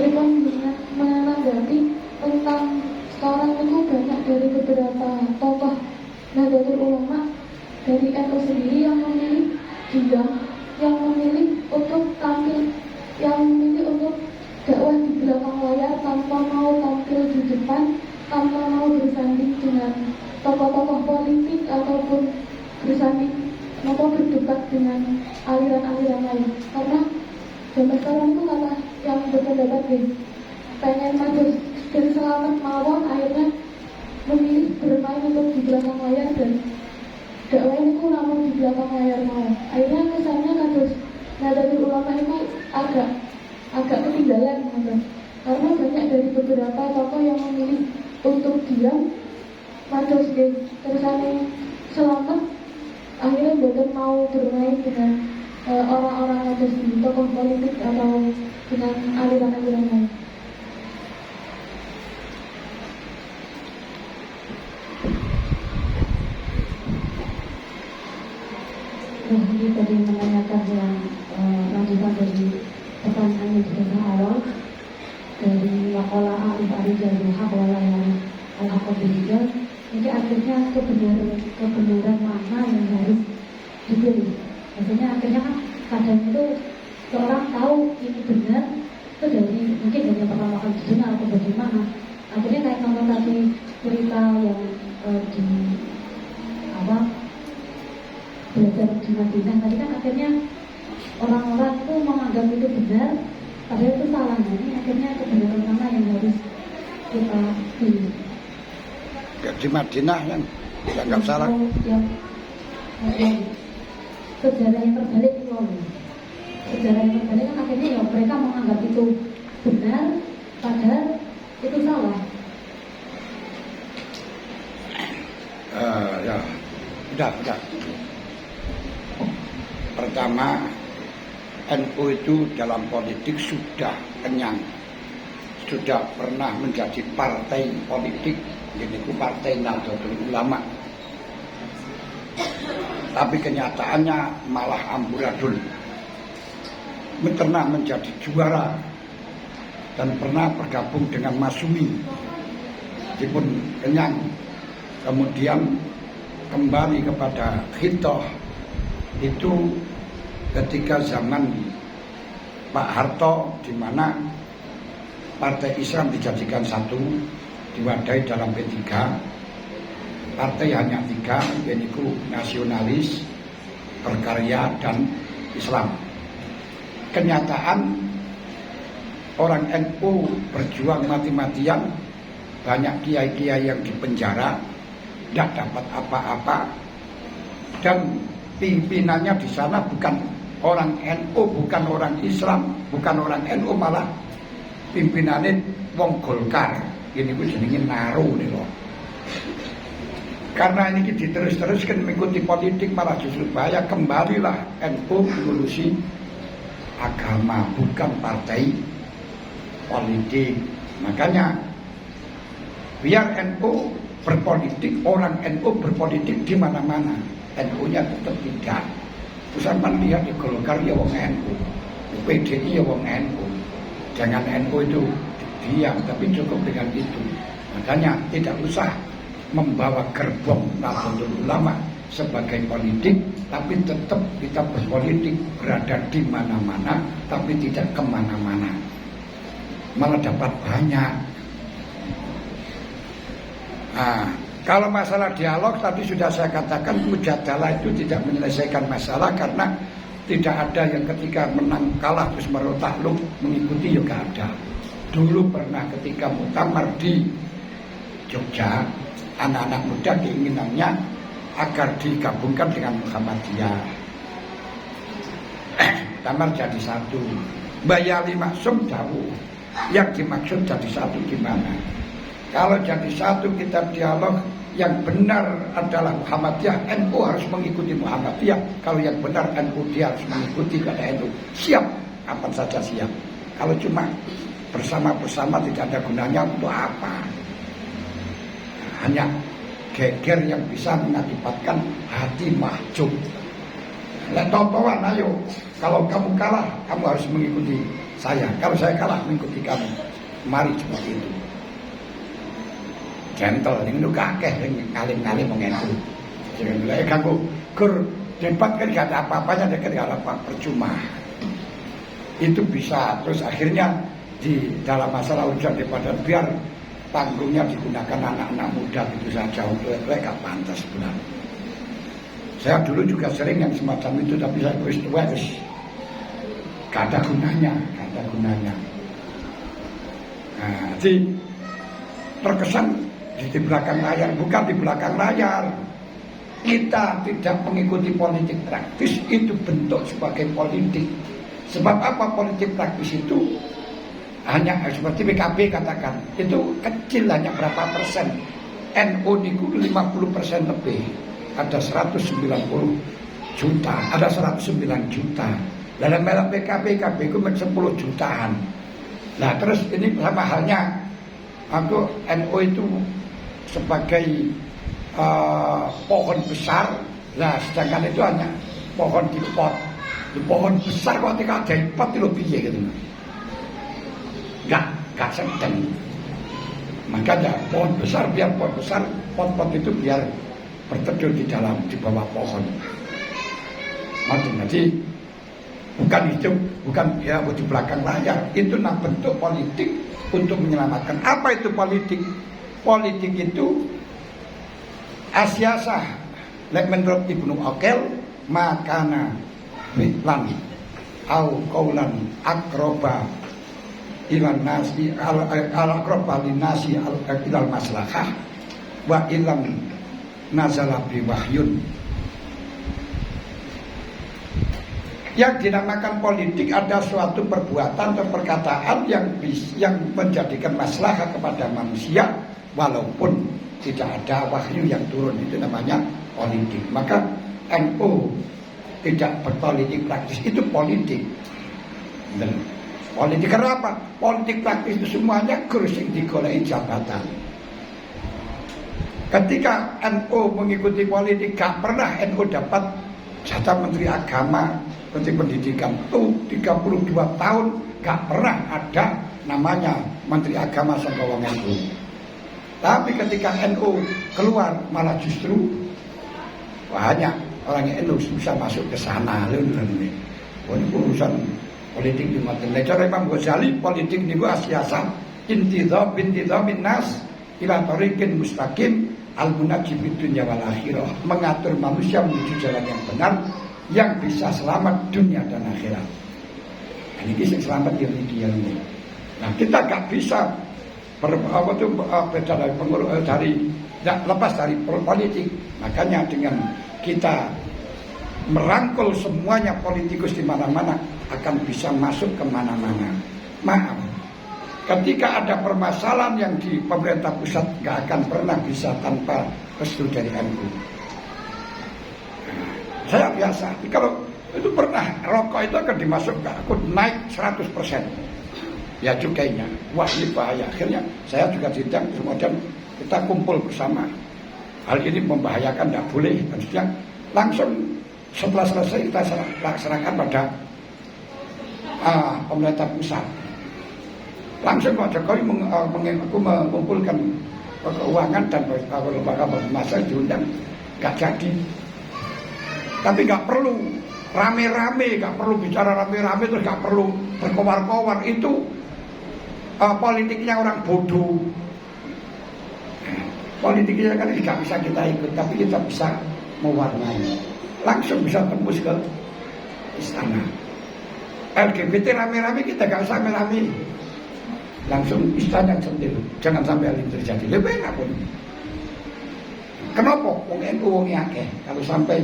Pripun menanggapi tentang sekarang itu banyak dari beberapa tokoh Nahdlatul Ulama dari NU sendiri yang memilih diam, yang memilih untuk tampil, yang memilih untuk dakwah di belakang layar tanpa mau tampil di depan, tanpa mau bersanding dengan tokoh-tokoh politik ataupun bersanding atau berdebat dengan aliran-aliran lain. Karena zaman sekarang itu kata yang berpendapat pengen maju dan selamat mawon, akhirnya memilih bermain untuk di belakang layar dan dakwah itu namun di belakang layar mau. Akhirnya kesannya kados Nahdlatul Ulama itu agak ketinggalan karena banyak dari beberapa tokoh yang memilih untuk diam, mados kesannya selamat, akhirnya bukan mau bermain dengan orang-orang atau tokoh politik atau dengan aliran-aliran lain. Ini tadi menanyakan yang lanjutan dari pertanyaan yang sudah awal dari Wakola Arif Arijal Haqwala yang Al-Haqabidijal. Jadi akhirnya kebenaran mana yang harus dipilih. Maksudnya akhirnya kan kadang itu seorang tahu ini benar itu dari mungkin dari yang pertama kali didengar atau bagaimana. Akhirnya kayak nonton tadi cerita yang di belajar di Madinah tadi kan, akhirnya orang-orang itu menganggap itu benar padahal itu salah. Jadi akhirnya kebenaran mana yang harus kita pilih. Di Madinah yang dianggap salah. Yang sejarah yang terbalik itu sejarah yang terbalik kan akhirnya ya mereka menganggap itu benar padahal itu salah. Ya, udah. Pertama, NU itu dalam politik sudah kenyang, sudah pernah menjadi partai politik, yaitu Partai Nahdlatul Ulama. Tapi kenyataannya malah amburadul. Pernah menjadi juara dan pernah bergabung dengan Masyumi, meskipun kenyang, kemudian kembali kepada Khitoh itu ketika zaman Pak Harto, di mana Partai Islam dijadikan satu, diwadahi dalam P3. Partai hanya 3, yaitu nasionalis, berkarya, dan Islam. Kenyataan orang NU berjuang mati-matian, banyak kiai-kiai yang dipenjara, tidak dapat apa-apa, dan pimpinannya di sana bukan orang NU, bukan orang Islam, bukan orang NU, malah pimpinannya wong Golkar. Ini ku jenenge naru nih loh. Karena ini diterus-teruskan mengikuti politik malah justru bahaya. Kembalilah NU mengurusi agama, bukan partai politik. Makanya biar NU berpolitik, orang NU berpolitik di mana-mana, NU-nya tetap tidak. Pusat lihat di Golkar ya wong NU, PDI ya wong NU. Jangan NU itu diam, tapi cukup dengan itu. Makanya tidak usah membawa gerbong Nahdlatul Ulama sebagai politik, tapi tetap kita berpolitik, berada di mana-mana, tapi tidak kemana-mana. Malah dapat banyak. Nah, kalau masalah dialog tadi sudah saya katakan, mujadalah itu tidak menyelesaikan masalah, karena tidak ada yang ketika menang kalah terus merotakluk mengikuti, juga ada. Dulu pernah ketika muktamar di Jogja, anak-anak muda keinginannya agar digabungkan dengan Muhammadiyah. Muktamar jadi satu. Bayali Maksum jauh. Yang dimaksud jadi satu gimana? Kalau jadi satu kita dialog, yang benar adalah Muhammadiyah, NU harus mengikuti Muhammadiyah. Kalau yang benar NU, dia harus mengikuti pada NU. Siap, kapan saja siap. Kalau cuma bersama-bersama tidak ada gunanya, untuk apa? Hanya geger yang bisa mengakibatkan hati mahjub. Lihat tontonan, ayo. Kalau kamu kalah, kamu harus mengikuti saya. Kalau saya kalah mengikuti kamu. Mari seperti itu. Gentle, ini kakek, ini ngalim-ngalim mengentu. Jangan mulai ganggu. Gur debat kan gak ada apa-apanya, gak ada apa percuma. Itu bisa. Terus akhirnya di dalam masalah ujian debat biar panggungnya digunakan anak-anak muda gitu saja untuk mereka pantas benar. Saya dulu juga sering yang semacam itu, tapi saya terus gak ada gunanya. Nah, jadi terkesan di belakang layar, bukan di belakang layar. Kita tidak mengikuti politik praktis, itu bentuk sebagai politik. Sebab apa politik praktis itu? Hanya seperti PKB katakan, itu kecil, hanya berapa persen. NU niku 50% lebih. Ada 190 juta, ada 109 juta. Dalam PKB itu 10 jutaan. Nah terus ini sama halnya, aku NU itu sebagai pohon besar. Nah sedangkan itu hanya pohon di pot. Di pohon besar kok ketika ada pot itu lebih gitu. Gak sedang. Makanya pohon besar biar pohon besar, pot-pot itu biar berteduh di bawah pohon. Jadi bukan itu, bukan ya di belakang layar. Itu bentuk politik untuk menyelamatkan. Apa itu politik? Politik itu asyasah. Menurut Ibnu Aqil, makana lan au qaulan aqraba ilan nasi al aqraba lin nasi ilal maslahah wa ilam nazala bi wahyun. Yang dinamakan politik ada suatu perbuatan atau perkataan yang menjadikan maslahah kepada manusia walaupun tidak ada wahyu yang turun, itu namanya politik. Maka NU tidak berpolitik praktis, itu politik. Dan politik kenapa? Politik praktis itu semuanya kursi digoleki jabatan. Ketika NU mengikuti politik, gak pernah NU dapat jatah Menteri Agama, Menteri Pendidikan. Tuh 32 tahun gak pernah ada namanya Menteri Agama saka wong NU. Tapi ketika NU keluar malah justru banyak orang NU bisa masuk ke sana. Ini urusan politik di matan. Cara Imam Ghazali politik niku asyasa intidhamin nas ila tariqin mustaqim al-munajjib dunya wal akhirah, mengatur manusia menuju jalan yang benar yang bisa selamat dunia dan akhirat. Ini kisah selamat yang ideal ini. Nah kita gak bisa beda dari lepas dari politik. Makanya dengan kita merangkul semuanya politikus di mana-mana akan bisa masuk ke mana-mana. Maaf, ketika ada permasalahan yang di pemerintah pusat gak akan pernah bisa tanpa restu dari NU. Saya biasa, kalau itu pernah rokok itu akan dimasukkan, aku naik 100%. Ya cukainya, wah ini bahaya. Akhirnya saya juga diundang, kemudian kita kumpul bersama. Hal ini membahayakan, tidak boleh. Dan langsung setelah selesai kita laksanakan pada pemerintah pusat. Langsung Pak Jokowi mengumpulkan keuangan dan lembaga masa diundang, gak jadi. Tapi gak perlu rame-rame, gak perlu bicara rame-rame, terus gak perlu berkowar-kowar. Itu politiknya orang bodoh. Politiknya kan tidak bisa kita ikut, tapi kita bisa mewarnai. Langsung bisa tembus ke istana. LGBT rame-rame kita gak usah rame-rame. Langsung istana sendiri. Jangan sampai hal ini terjadi. Lebih enak pun. Kenapa? Wong NU wong akeh. Kalau sampai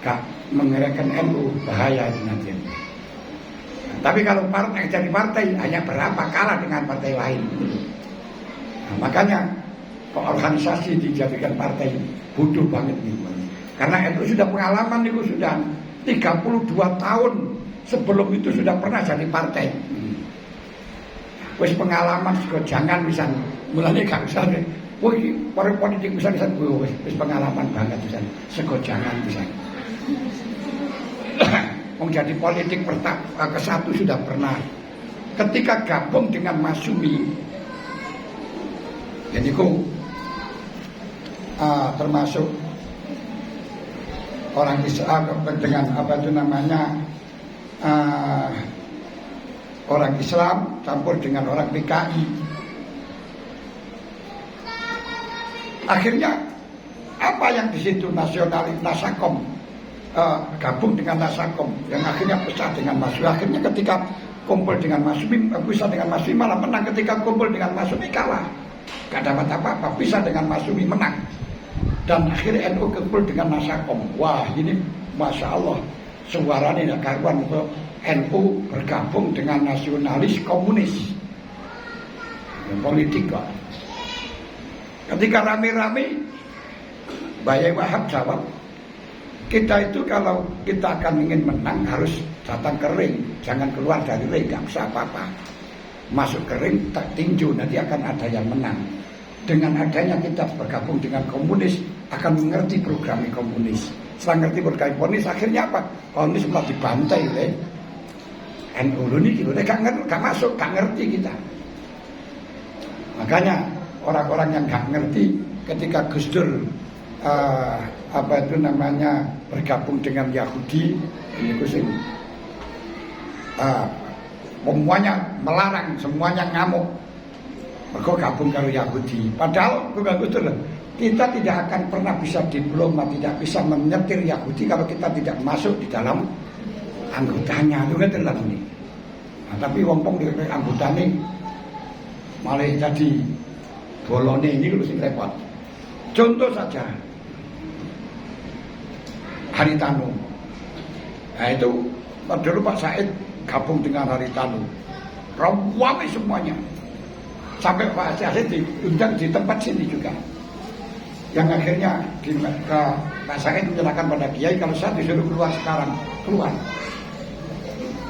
gak menggerakkan NU bahaya itu nanti. Tapi kalau partai jadi partai hanya berapa kalah dengan partai lain. Nah, makanya organisasi dijadikan partai bodoh banget nih. Karena NU sudah pengalaman itu sudah 32 tahun sebelum itu sudah pernah jadi partai. Wis pengalaman juga jangan bisa mulanya gak usah deh. Wih, para politik bisa wis pengalaman banget bisa. Sego jangan bisa. Menjadi politik ke-1 sudah pernah. ketika gabung dengan Masyumi, jadi termasuk orang Islam dengan apa itu namanya orang Islam campur dengan orang PKI. Akhirnya apa yang di situ nasionalis Nasakom gabung dengan Nasakom yang akhirnya pecah dengan Masyumi. Akhirnya ketika kumpul dengan Masyumi, bisa dengan Masyumi malah menang. Ketika kumpul dengan Masyumi kalah, gak dapat apa-apa. Bisa dengan Masyumi menang. Dan akhirnya NU kumpul dengan Nasakom. Wah, ini Masya Allah, suaranya karuan untuk NU bergabung dengan nasionalis komunis. Politik kok. Ketika rame-rame, Bayi Wahab jawab, kita itu kalau kita akan ingin menang harus datang ke ring, jangan keluar dari ring, gak usah apa-apa. Masuk ke ring, tak tinju, nanti akan ada yang menang. Dengan adanya kita bergabung dengan komunis, akan mengerti program komunis. Setelah ngerti program komunis, akhirnya apa? Komunis malah dibantai oleh NU ini, gak masuk, gak ngerti kita. Makanya orang-orang yang gak ngerti ketika Gus Dur bergabung dengan Yahudi, ini kusim semuanya melarang, semuanya ngamuk, mereka gabung kalau Yahudi. Padahal bukan Gus Dur, kita tidak akan pernah bisa diploma, tidak bisa menyetir Yahudi kalau kita tidak masuk di dalam anggotanya. Itu kan terlalu ini. Nah, tapi wong-wong di anggotanya malah jadi bolone, ini lu sing repot. Contoh saja Haritanu. Nah itu dulu Pak Said gabung dengan Haritanu, ramai semuanya. Sampai Pak Said diundang di tempat sini juga. Yang akhirnya Pak Said menyerahkan pada Kiai, kalau saya disuruh keluar sekarang, keluar.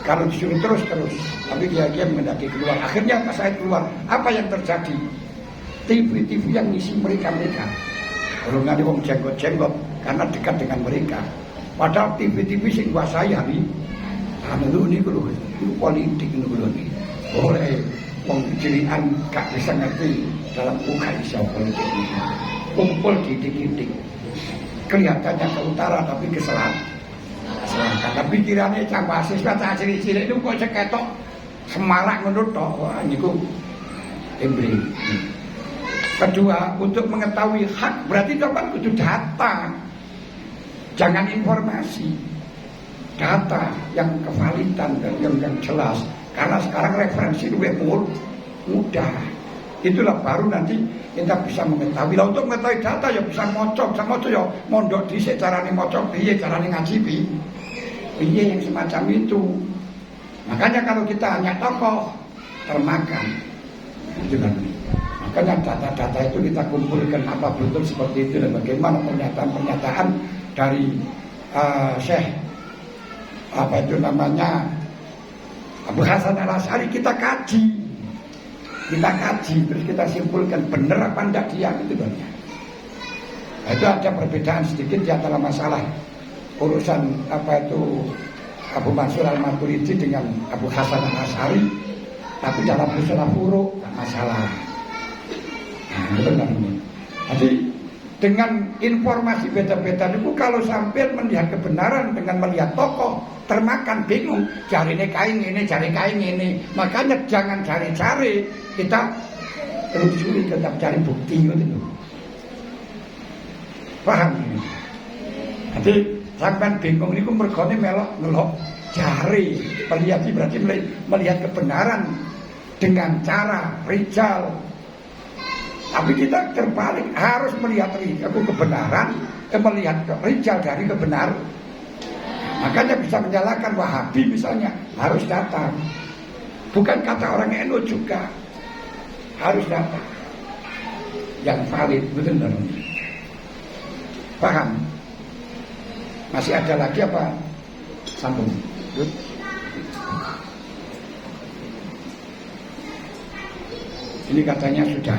Kalau disuruh terus, tapi Kiai mendaki keluar. Akhirnya Pak Said keluar. Apa yang terjadi? TV-TV yang ngisi mereka. Kalau nggak ada wong jenggot-jenggot karena dekat dengan mereka. Padahal TV-TV sing kuasai hari anu ini politik ini. Oleh wong cilian gak bisa ngerti dalam bukan isu politik ini. Kumpul titik-titik. Kelihatannya ke utara tapi ke selatan. Karena pikirannya cang mahasiswa cang cilik-cilik itu kok ceketok semarak menurut tok. Wah niku embri. Kedua, untuk mengetahui hak berarti kapan kudu data. Jangan informasi. Data yang kevalidan dan yang jelas. Karena sekarang referensi lebih mudah. Itulah baru nanti kita bisa mengetahui. Lah untuk mengetahui data ya bisa mocok, sama ya mondok dhisik carane mocok piye, carane ngaji piye yang semacam itu. Makanya kalau kita hanya tokoh termakan. Itu kan. Makanya data-data itu kita kumpulkan apa betul seperti itu dan bagaimana pernyataan-pernyataan dari Syekh Abu Hasan Al-Asy'ari kita kaji, terus kita simpulkan benar apa enggak dia itu banyak. Itu ada perbedaan sedikit di antara masalah urusan Abu Mansur Al-Maturidi dengan Abu Hasan Al-Asy'ari, tapi dalam usul furu' masalah. Benar ini. Jadi dengan informasi beda-beda itu kalau sampai melihat kebenaran dengan melihat tokoh termakan bingung, cari kain ini. Makanya jangan cari-cari, kita telusuri, tetap cari bukti gitu. Paham ini? Jadi sampai bingung ini mergone melok cari, berarti melihat kebenaran dengan cara rijal. Tapi kita terbalik, harus melihat kebenaran, melihat rijal dari kebenaran. Makanya bisa menyalahkan Wahabi misalnya, harus datang. Bukan kata orang NU juga, harus datang. Yang valid, betul. Paham? Masih ada lagi apa? Sambung. Ini katanya sudah.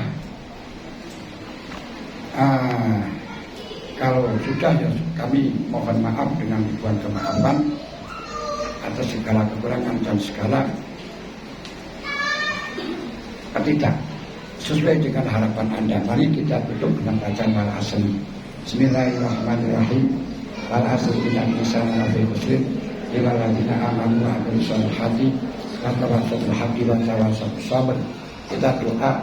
Kalau sudah ya kami mohon maaf dengan ribuan kemaafan atas segala kekurangan dan segala ketidak sesuai dengan harapan Anda. Mari kita tutup dengan bacaan wal asr. Bismillahirrahmanirrahim. Wal asr innal insana lafi khusr illa alladziina aamanu wa 'amilus shalihati wa tawassaw bil haqqi wa tawassaw bis sabr. Kita doa